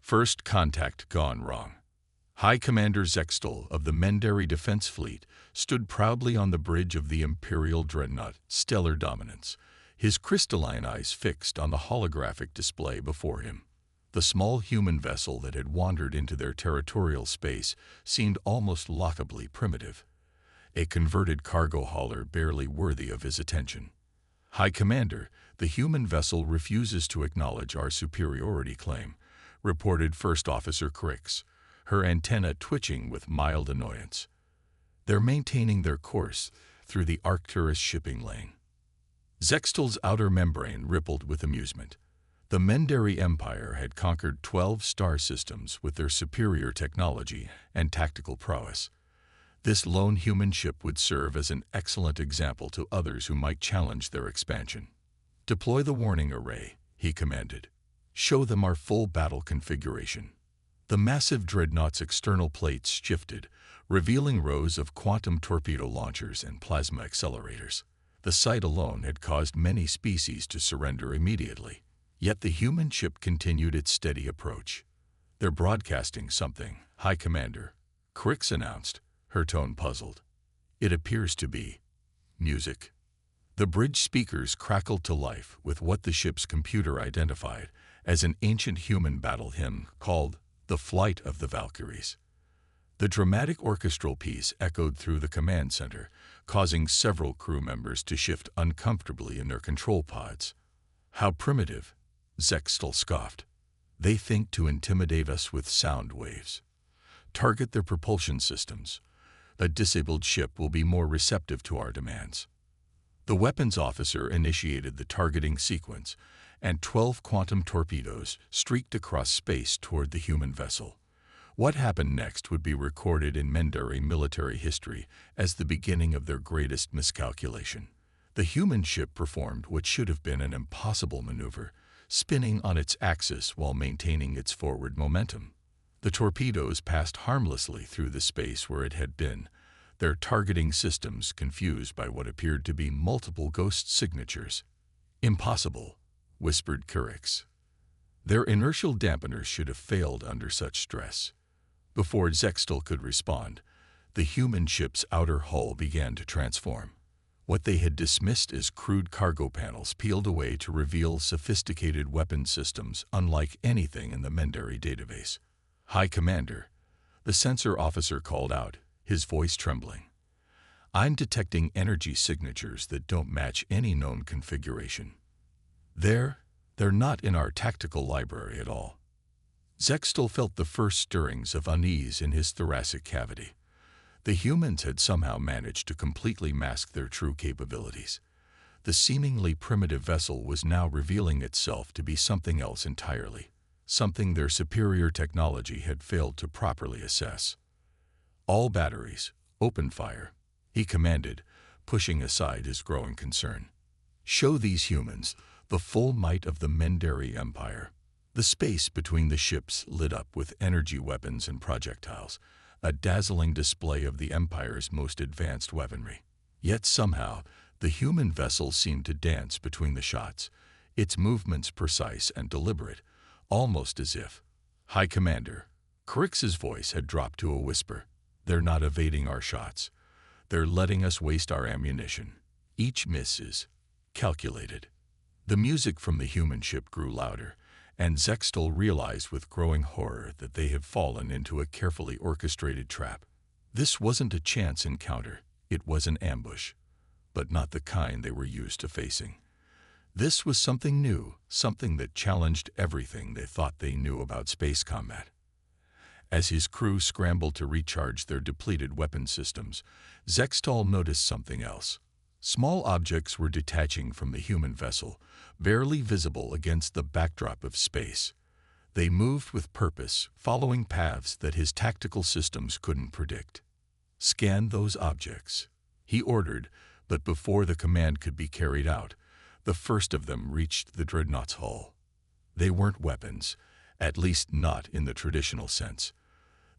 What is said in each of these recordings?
First contact gone wrong. High Commander Zextal of the Mendari Defense Fleet stood proudly on the bridge of the Imperial Dreadnought, Stellar Dominance, his crystalline eyes fixed on the holographic display before him. The small human vessel that had wandered into their territorial space seemed almost laughably primitive, a converted cargo hauler barely worthy of his attention. High Commander, the human vessel refuses to acknowledge our superiority claim, reported First Officer Crix, her antenna twitching with mild annoyance. They're maintaining their course through the Arcturus shipping lane. Zextal's outer membrane rippled with amusement. The Mendari Empire had conquered 12 star systems with their superior technology and tactical prowess. This lone human ship would serve as an excellent example to others who might challenge their expansion. Deploy the warning array, he commanded. Show them our full battle configuration. The massive dreadnought's external plates shifted, revealing rows of quantum torpedo launchers and plasma accelerators. The sight alone had caused many species to surrender immediately. Yet the human ship continued its steady approach. They're broadcasting something, High Commander, Crix announced, her tone puzzled. It appears to be music. The bridge speakers crackled to life with what the ship's computer identified as an ancient human battle hymn called The Flight of the Valkyries. The dramatic orchestral piece echoed through the command center, causing several crew members to shift uncomfortably in their control pods. How primitive, Zextal scoffed. They think to intimidate us with sound waves. Target their propulsion systems. A disabled ship will be more receptive to our demands. The weapons officer initiated the targeting sequence, and 12 quantum torpedoes streaked across space toward the human vessel. What happened next would be recorded in Mendari military history as the beginning of their greatest miscalculation. The human ship performed what should have been an impossible maneuver, spinning on its axis while maintaining its forward momentum. The torpedoes passed harmlessly through the space where it had been, their targeting systems confused by what appeared to be multiple ghost signatures. Impossible, whispered Crix. Their inertial dampeners should have failed under such stress. Before Zextal could respond, the human ship's outer hull began to transform. What they had dismissed as crude cargo panels peeled away to reveal sophisticated weapon systems unlike anything in the Mendari database. High Commander, the sensor officer called out, his voice trembling. I'm detecting energy signatures that don't match any known configuration. They're not in our tactical library at all. Zextal felt the first stirrings of unease in his thoracic cavity. The humans had somehow managed to completely mask their true capabilities. The seemingly primitive vessel was now revealing itself to be something else entirely, something their superior technology had failed to properly assess. All batteries, open fire, he commanded, pushing aside his growing concern. Show these humans the full might of the Mendari Empire. The space between the ships lit up with energy weapons and projectiles, a dazzling display of the Empire's most advanced weaponry. Yet somehow, the human vessel seemed to dance between the shots, its movements precise and deliberate, almost as if, High Commander, Crix's voice had dropped to a whisper. They're not evading our shots. They're letting us waste our ammunition. Each miss is calculated. The music from the human ship grew louder, and Zextal realized with growing horror that they had fallen into a carefully orchestrated trap. This wasn't a chance encounter, it was an ambush, but not the kind they were used to facing. This was something new, something that challenged everything they thought they knew about space combat. As his crew scrambled to recharge their depleted weapon systems, Zextal noticed something else. Small objects were detaching from the human vessel, barely visible against the backdrop of space. They moved with purpose, following paths that his tactical systems couldn't predict. Scan those objects, he ordered, but before the command could be carried out, the first of them reached the dreadnought's hull. They weren't weapons, at least not in the traditional sense.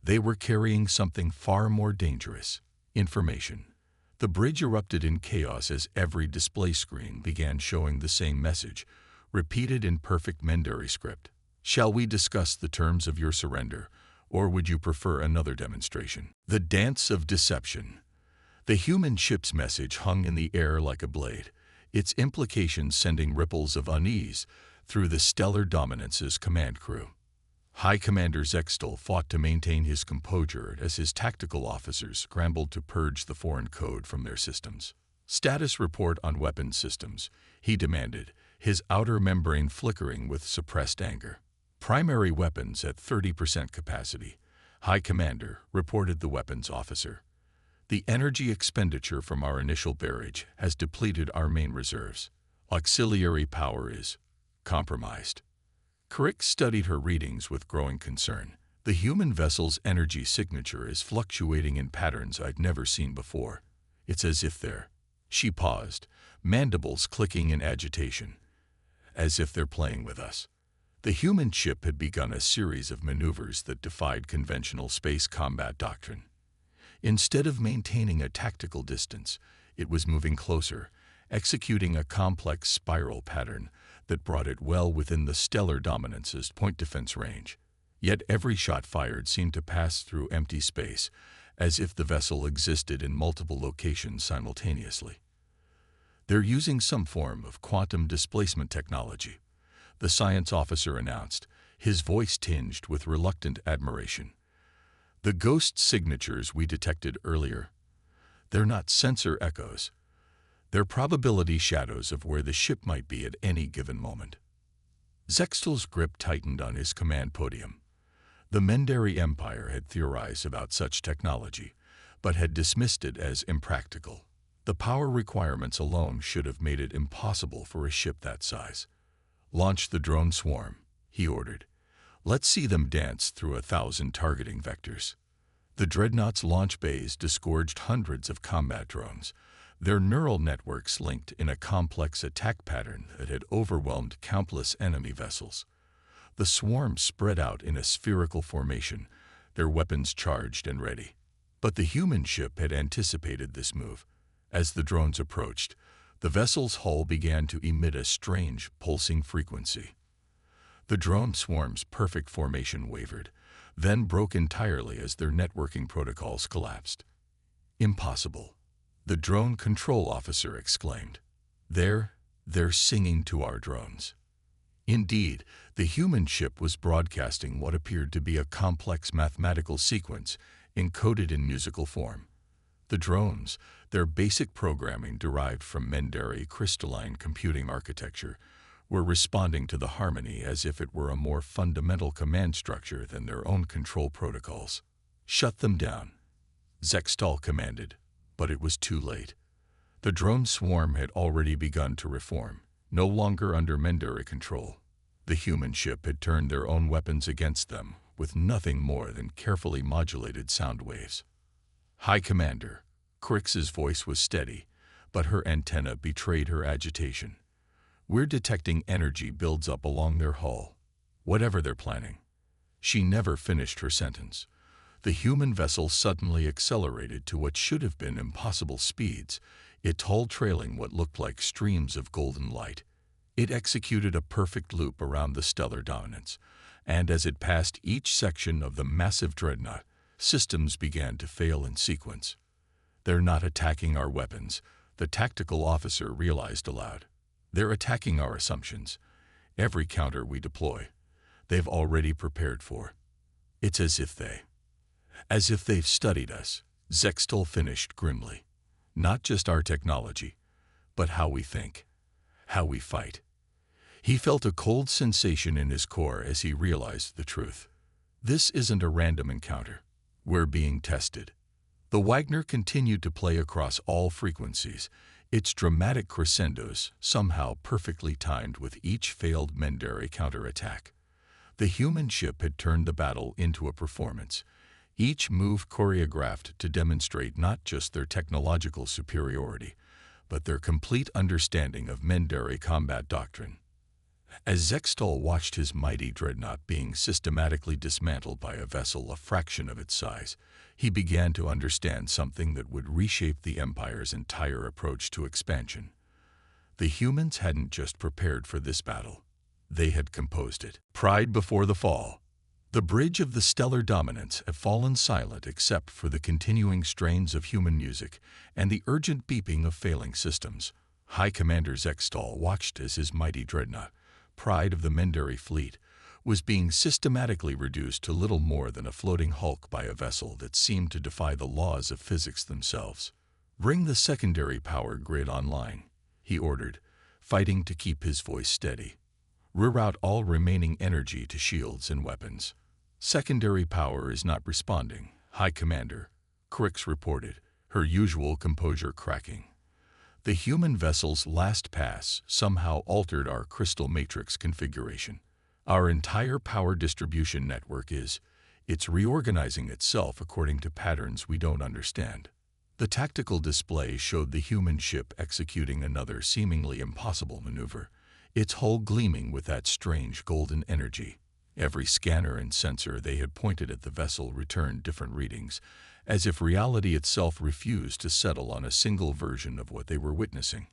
They were carrying something far more dangerous, information. The bridge erupted in chaos as every display screen began showing the same message, repeated in perfect Mendari script. Shall we discuss the terms of your surrender, or would you prefer another demonstration? The dance of deception. The human ship's message hung in the air like a blade, its implications sending ripples of unease through the Stellar Dominance's command crew. High Commander Zextal fought to maintain his composure as his tactical officers scrambled to purge the foreign code from their systems. Status report on weapons systems, he demanded, his outer membrane flickering with suppressed anger. Primary weapons at 30% capacity. High Commander, reported the weapons officer. The energy expenditure from our initial barrage has depleted our main reserves. Auxiliary power is compromised. Crick studied her readings with growing concern. The human vessel's energy signature is fluctuating in patterns I'd never seen before. It's as if they're... She paused, mandibles clicking in agitation. As if they're playing with us. The human ship had begun a series of maneuvers that defied conventional space combat doctrine. Instead of maintaining a tactical distance, it was moving closer, executing a complex spiral pattern that brought it well within the Stellar Dominance's point defense range. Yet every shot fired seemed to pass through empty space, as if the vessel existed in multiple locations simultaneously. They're using some form of quantum displacement technology, the science officer announced, his voice tinged with reluctant admiration. The ghost signatures we detected earlier, they're not sensor echoes. They're probability shadows of where the ship might be at any given moment. Zextal's grip tightened on his command podium. The Mendari Empire had theorized about such technology, but had dismissed it as impractical. The power requirements alone should have made it impossible for a ship that size. Launch the drone swarm, he ordered. Let's see them dance through 1,000 targeting vectors. The Dreadnought's launch bays disgorged hundreds of combat drones, their neural networks linked in a complex attack pattern that had overwhelmed countless enemy vessels. The swarm spread out in a spherical formation, their weapons charged and ready. But the human ship had anticipated this move. As the drones approached, the vessel's hull began to emit a strange, pulsing frequency. The drone swarm's perfect formation wavered, then broke entirely as their networking protocols collapsed. Impossible, the drone control officer exclaimed. They're singing to our drones. Indeed, the human ship was broadcasting what appeared to be a complex mathematical sequence encoded in musical form. The drones, their basic programming derived from Mendari crystalline computing architecture, were responding to the harmony as if it were a more fundamental command structure than their own control protocols. Shut them down, Zextal commanded, but it was too late. The drone swarm had already begun to reform, no longer under Mendari control. The human ship had turned their own weapons against them with nothing more than carefully modulated sound waves. High Commander, Crix's voice was steady, but her antenna betrayed her agitation. We're detecting energy builds up along their hull, whatever they're planning. She never finished her sentence. The human vessel suddenly accelerated to what should have been impossible speeds, its hull trailing what looked like streams of golden light. It executed a perfect loop around the Stellar Dominance, and as it passed each section of the massive dreadnought, systems began to fail in sequence. They're not attacking our weapons, the tactical officer realized aloud. They're attacking our assumptions. Every counter we deploy, they've already prepared for. It's as if they've studied us, Zextal finished grimly. Not just our technology, but how we think, how we fight. He felt a cold sensation in his core as he realized the truth. This isn't a random encounter. We're being tested. The Wagner continued to play across all frequencies, its dramatic crescendos somehow perfectly timed with each failed Mendari counterattack. The human ship had turned the battle into a performance, each move choreographed to demonstrate not just their technological superiority, but their complete understanding of Mendari combat doctrine. As Zextal watched his mighty dreadnought being systematically dismantled by a vessel a fraction of its size, he began to understand something that would reshape the Empire's entire approach to expansion. The humans hadn't just prepared for this battle. They had composed it. Pride before the fall. The bridge of the stellar dominance had fallen silent except for the continuing strains of human music and the urgent beeping of failing systems. High Commander Zextal watched as his mighty dreadnought, pride of the Mendari fleet, was being systematically reduced to little more than a floating hulk by a vessel that seemed to defy the laws of physics themselves. "Bring the secondary power grid online," he ordered, fighting to keep his voice steady. "Reroute all remaining energy to shields and weapons." "Secondary power is not responding, High Commander," Crix reported, her usual composure cracking. "The human vessel's last pass somehow altered our crystal matrix configuration. Our entire power distribution network it's reorganizing itself according to patterns we don't understand." The tactical display showed the human ship executing another seemingly impossible maneuver, its hull gleaming with that strange golden energy. Every scanner and sensor they had pointed at the vessel returned different readings, as if reality itself refused to settle on a single version of what they were witnessing.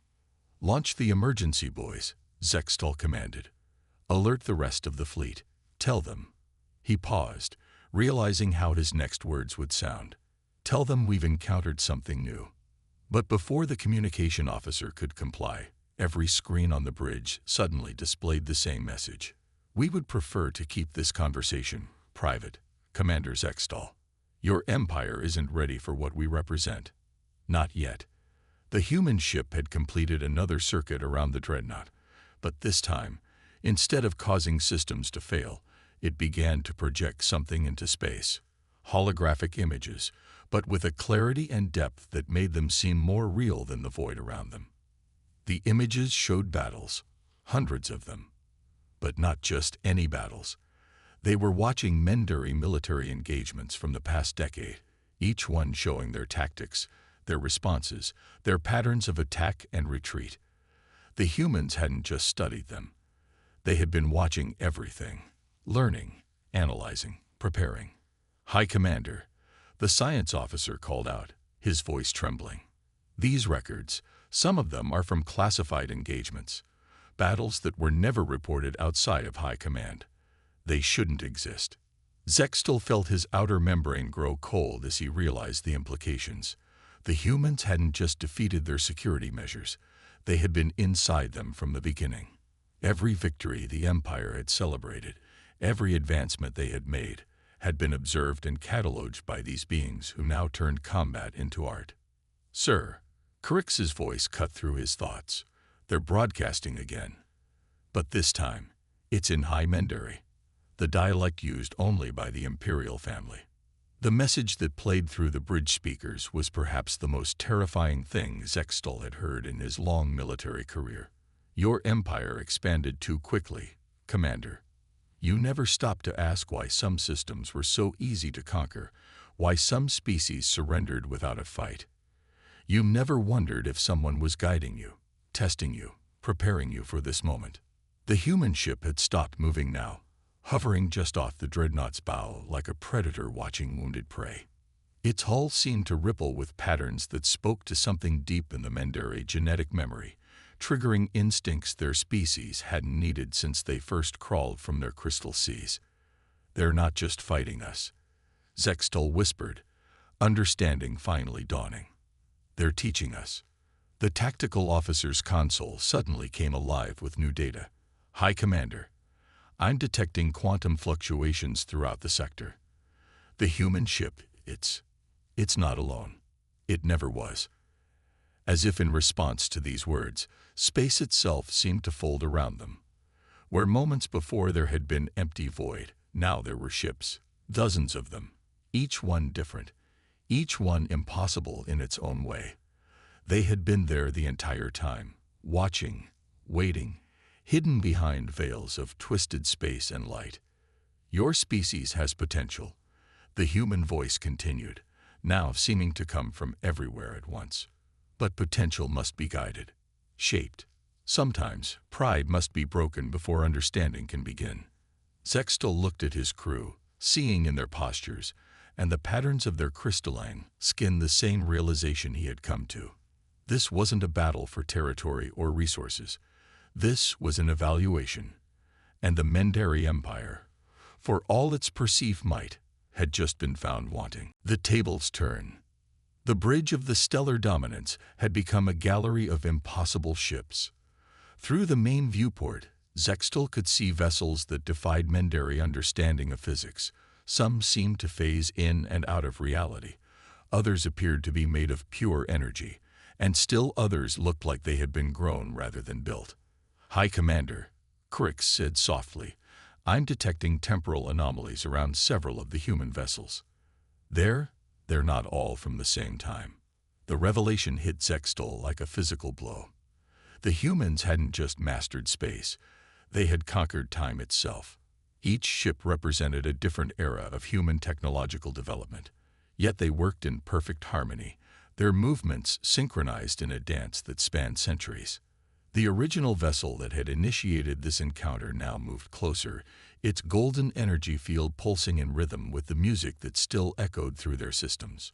"Launch the emergency buoys," Zextal commanded. "Alert the rest of the fleet. Tell them." He paused, realizing how his next words would sound. "Tell them we've encountered something new." But before the communication officer could comply, every screen on the bridge suddenly displayed the same message. "We would prefer to keep this conversation private, Commander Zextal. Your empire isn't ready for what we represent." Not yet. The human ship had completed another circuit around the dreadnought, but this time, instead of causing systems to fail, it began to project something into space. Holographic images, but with a clarity and depth that made them seem more real than the void around them. The images showed battles, hundreds of them. But not just any battles. They were watching Mendari military engagements from the past decade, each one showing their tactics, their responses, their patterns of attack and retreat. The humans hadn't just studied them. They had been watching everything, learning, analyzing, preparing. "High Commander," the science officer called out, his voice trembling. "These records, some of them are from classified engagements, battles that were never reported outside of High Command. They shouldn't exist." Zextal felt his outer membrane grow cold as he realized the implications. The humans hadn't just defeated their security measures, they had been inside them from the beginning. Every victory the Empire had celebrated, every advancement they had made, had been observed and catalogued by these beings who now turned combat into art. "Sir," Crix's voice cut through his thoughts, "they're broadcasting again. But this time, it's in High Mendari, the dialect used only by the Imperial family." The message that played through the bridge speakers was perhaps the most terrifying thing Zextal had heard in his long military career. "Your empire expanded too quickly, Commander. You never stopped to ask why some systems were so easy to conquer, why some species surrendered without a fight. You never wondered if someone was guiding you, testing you, preparing you for this moment." The human ship had stopped moving now, hovering just off the dreadnought's bow like a predator watching wounded prey. Its hull seemed to ripple with patterns that spoke to something deep in the Mendari genetic memory, triggering instincts their species hadn't needed since they first crawled from their crystal seas. "They're not just fighting us," Zextal whispered, understanding finally dawning. "They're teaching us." The tactical officer's console suddenly came alive with new data. "High Commander, I'm detecting quantum fluctuations throughout the sector. The human ship, it's not alone. It never was." As if in response to these words, space itself seemed to fold around them. Where moments before there had been empty void, now there were ships, dozens of them, each one different, each one impossible in its own way. They had been there the entire time, watching, waiting, hidden behind veils of twisted space and light. "Your species has potential," the human voice continued, now seeming to come from everywhere at once. "But potential must be guided, shaped. Sometimes pride must be broken before understanding can begin." Zextal looked at his crew, seeing in their postures and the patterns of their crystalline skin the same realization he had come to. This wasn't a battle for territory or resources. This was an evaluation, And the Mendari Empire, for all its perceived might, had just been found wanting. The tables turn. The bridge of the stellar dominance had become a gallery of impossible ships. Through the main viewport, Zextal could see vessels that defied Mendari understanding of physics. Some seemed to phase in and out of reality. Others appeared to be made of pure energy, and still others looked like they had been grown rather than built. "High Commander," Crix said softly, "I'm detecting temporal anomalies around several of the human vessels. They're not all from the same time." The revelation hit Zextal like a physical blow. The humans hadn't just mastered space, they had conquered time itself. Each ship represented a different era of human technological development, yet they worked in perfect harmony, their movements synchronized in a dance that spanned centuries. The original vessel that had initiated this encounter now moved closer, its golden energy field pulsing in rhythm with the music that still echoed through their systems.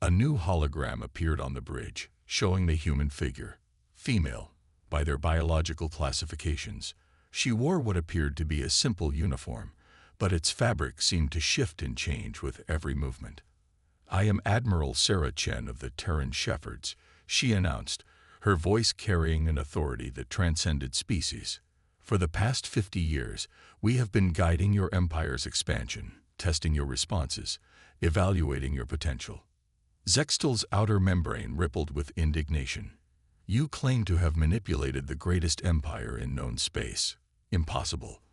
A new hologram appeared on the bridge, showing the human figure, female, by their biological classifications. She wore what appeared to be a simple uniform, but its fabric seemed to shift and change with every movement. "I am Admiral Sarah Chen of the Terran Shepherds," she announced, her voice carrying an authority that transcended species. "For the past 50 years, we have been guiding your empire's expansion, testing your responses, evaluating your potential." Zextal's outer membrane rippled with indignation. "You claim to have manipulated the greatest empire in known space. Impossible.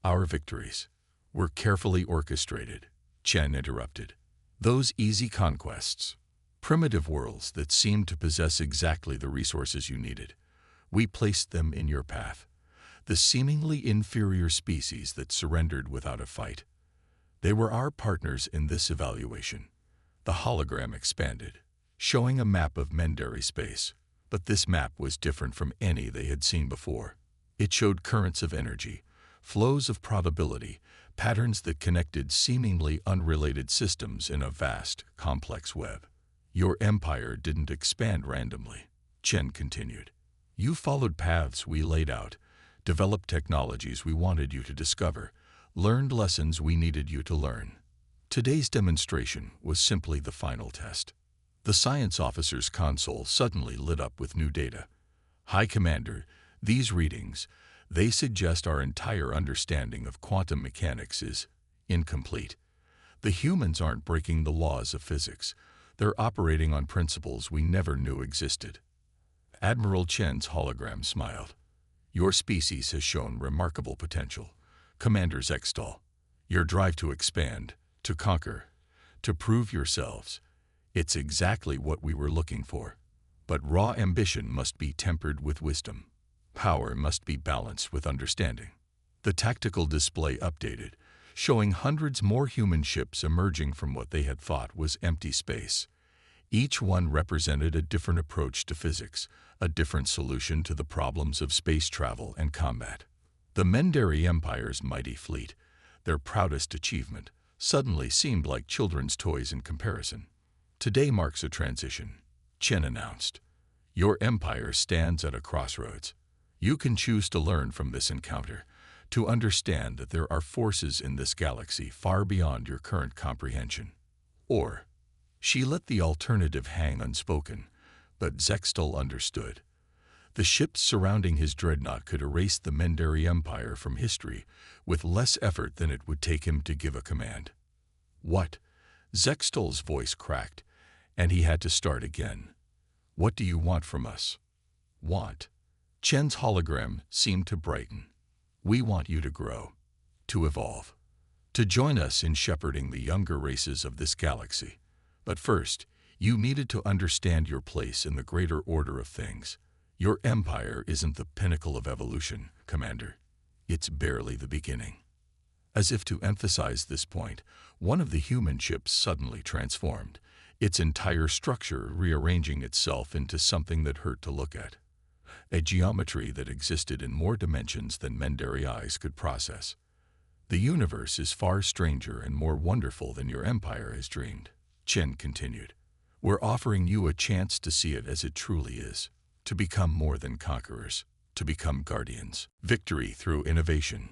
Our victories were carefully orchestrated," Chen interrupted. "Those easy conquests, primitive worlds that seemed to possess exactly the resources you needed, we placed them in your path. The seemingly inferior species that surrendered without a fight. They were our partners in this evaluation." The hologram expanded, showing a map of Mendari space, but this map was different from any they had seen before. It showed currents of energy, flows of probability, patterns that connected seemingly unrelated systems in a vast, complex web. "Your empire didn't expand randomly," Chen continued. "You followed paths we laid out, developed technologies we wanted you to discover, learned lessons we needed you to learn. Today's demonstration was simply the final test." The science officer's console suddenly lit up with new data. "High Commander, these readings, they suggest our entire understanding of quantum mechanics is incomplete. The humans aren't breaking the laws of physics. They're operating on principles we never knew existed." Admiral Chen's hologram smiled. "Your species has shown remarkable potential, Commander Zextal. Your drive to expand, to conquer, to prove yourselves, it's exactly what we were looking for. But raw ambition must be tempered with wisdom. Power must be balanced with understanding." The tactical display updated, showing hundreds more human ships emerging from what they had thought was empty space. Each one represented a different approach to physics, a different solution to the problems of space travel and combat. The Mendari Empire's mighty fleet, their proudest achievement, suddenly seemed like children's toys in comparison. "Today marks a transition," Chen announced. "Your empire stands at a crossroads. You can choose to learn from this encounter, to understand that there are forces in this galaxy far beyond your current comprehension. Or," she let the alternative hang unspoken, but Zextal understood. The ships surrounding his dreadnought could erase the Mendari Empire from history with less effort than it would take him to give a command. "What?" Zextal's voice cracked, and he had to start again. "What do you want from us?" "Want?" Chen's hologram seemed to brighten. "We want you to grow, to evolve, to join us in shepherding the younger races of this galaxy. But first, you needed to understand your place in the greater order of things. Your empire isn't the pinnacle of evolution, Commander. It's barely the beginning." As if to emphasize this point, one of the human ships suddenly transformed, its entire structure rearranging itself into something that hurt to look at. A geometry that existed in more dimensions than Mendari eyes could process. "The universe is far stranger and more wonderful than your empire has dreamed," Chen continued. "We're offering you a chance to see it as it truly is, to become more than conquerors, to become guardians. Victory through innovation.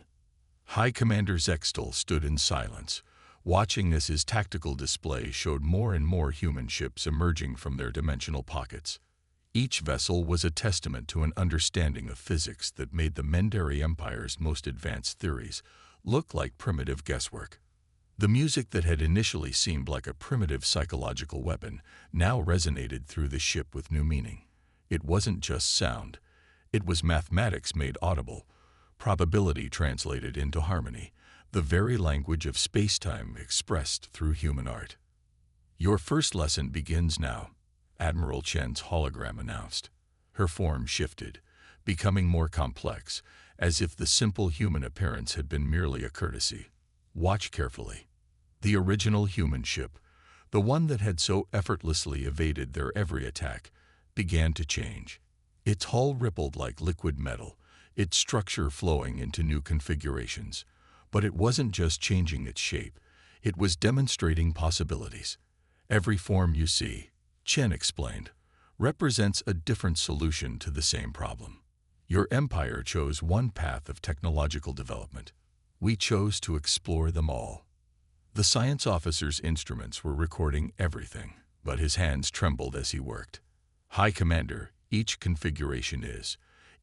High Commander Zextal stood in silence, watching as his tactical display showed more and more human ships emerging from their dimensional pockets. Each vessel was a testament to an understanding of physics that made the Mendari Empire's most advanced theories look like primitive guesswork. The music that had initially seemed like a primitive psychological weapon now resonated through the ship with new meaning. It wasn't just sound. It was mathematics made audible, probability translated into harmony, the very language of space-time expressed through human art. "Your first lesson begins now," Admiral Chen's hologram announced. Her form shifted, becoming more complex, as if the simple human appearance had been merely a courtesy. "Watch carefully." The original human ship, the one that had so effortlessly evaded their every attack, began to change. Its hull rippled like liquid metal, its structure flowing into new configurations. But it wasn't just changing its shape, it was demonstrating possibilities. "Every form you see," Chen explained, "represents a different solution to the same problem. Your empire chose one path of technological development. We chose to explore them all." The science officer's instruments were recording everything, but his hands trembled as he worked. "High Commander, each configuration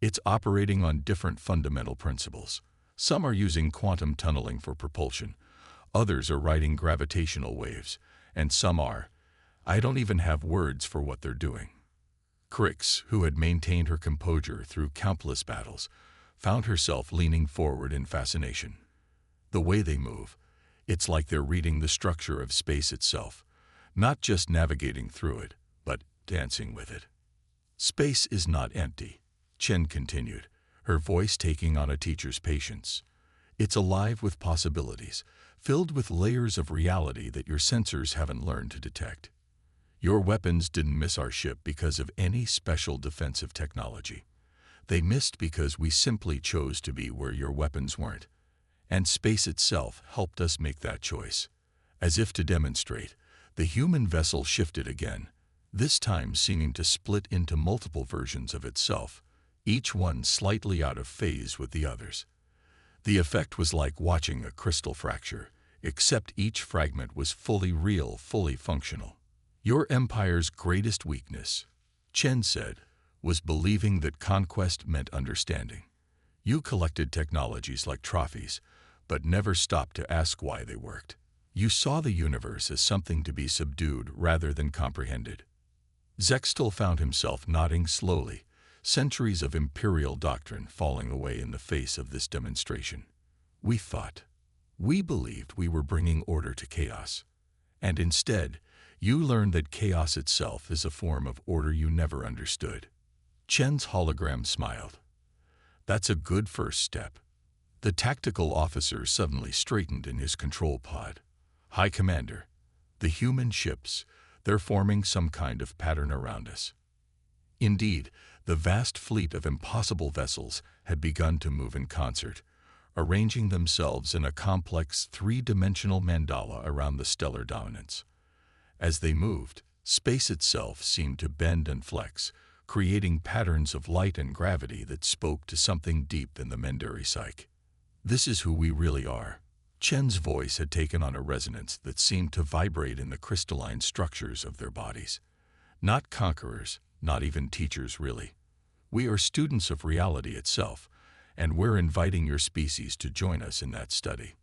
it's operating on different fundamental principles. Some are using quantum tunneling for propulsion, others are riding gravitational waves, and some are. I don't even have words for what they're doing." Crix, who had maintained her composure through countless battles, found herself leaning forward in fascination. The way they move, it's like they're reading the structure of space itself, not just navigating through it, but dancing with it. "Space is not empty," Chen continued, her voice taking on a teacher's patience. "It's alive with possibilities, filled with layers of reality that your sensors haven't learned to detect. Your weapons didn't miss our ship because of any special defensive technology. They missed because we simply chose to be where your weapons weren't. And space itself helped us make that choice." As if to demonstrate, the human vessel shifted again, this time seeming to split into multiple versions of itself, each one slightly out of phase with the others. The effect was like watching a crystal fracture, except each fragment was fully real, fully functional. "Your empire's greatest weakness," Chen said, "was believing that conquest meant understanding. You collected technologies like trophies, but never stopped to ask why they worked. You saw the universe as something to be subdued rather than comprehended." Zextal found himself nodding slowly, centuries of imperial doctrine falling away in the face of this demonstration. We believed we were bringing order to chaos. And instead, you learned that chaos itself is a form of order you never understood." Chen's hologram smiled. "That's a good first step." The tactical officer suddenly straightened in his control pod. "High Commander, the human ships, they're forming some kind of pattern around us." Indeed, the vast fleet of impossible vessels had begun to move in concert, arranging themselves in a complex three-dimensional mandala around the stellar dominance. As they moved, space itself seemed to bend and flex, creating patterns of light and gravity that spoke to something deep in the Mendari psyche. "This is who we really are." Chen's voice had taken on a resonance that seemed to vibrate in the crystalline structures of their bodies. "Not conquerors, not even teachers, really. We are students of reality itself, and we're inviting your species to join us in that study."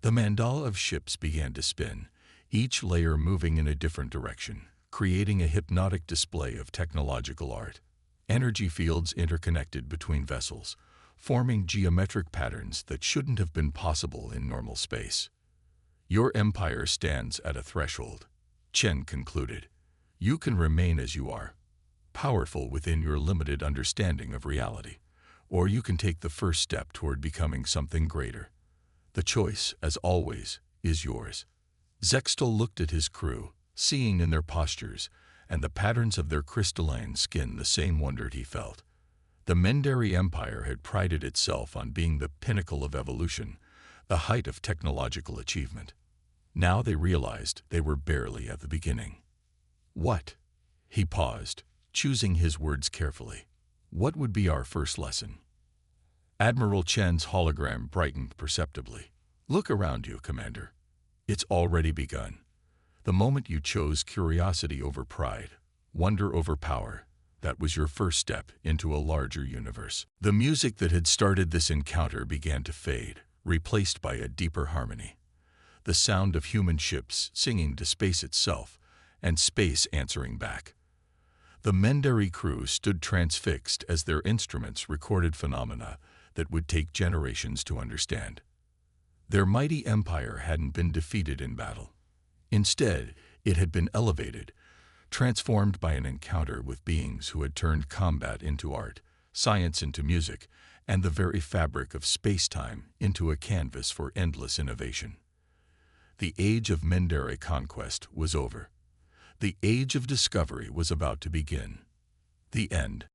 The mandala of ships began to spin, each layer moving in a different direction, creating a hypnotic display of technological art. Energy fields interconnected between vessels, forming geometric patterns that shouldn't have been possible in normal space. "Your empire stands at a threshold," Chen concluded. "You can remain as you are, powerful within your limited understanding of reality, or you can take the first step toward becoming something greater. The choice, as always, is yours." Zextal looked at his crew, seeing in their postures and the patterns of their crystalline skin the same wonder he felt. The Mendari Empire had prided itself on being the pinnacle of evolution, the height of technological achievement. Now they realized they were barely at the beginning. "What?" He paused, choosing his words carefully. "What would be our first lesson?" Admiral Chen's hologram brightened perceptibly. Look around you, Commander. It's already begun. The moment you chose curiosity over pride, wonder over power, that was your first step into a larger universe. The music that had started this encounter began to fade, replaced by a deeper harmony. The sound of human ships singing to space itself, and space answering back. The Mendari crew stood transfixed as their instruments recorded phenomena that would take generations to understand. Their mighty empire hadn't been defeated in battle. Instead, it had been elevated, transformed by an encounter with beings who had turned combat into art, science into music, and the very fabric of space-time into a canvas for endless innovation. The age of Mendari conquest was over. The age of discovery was about to begin. The end.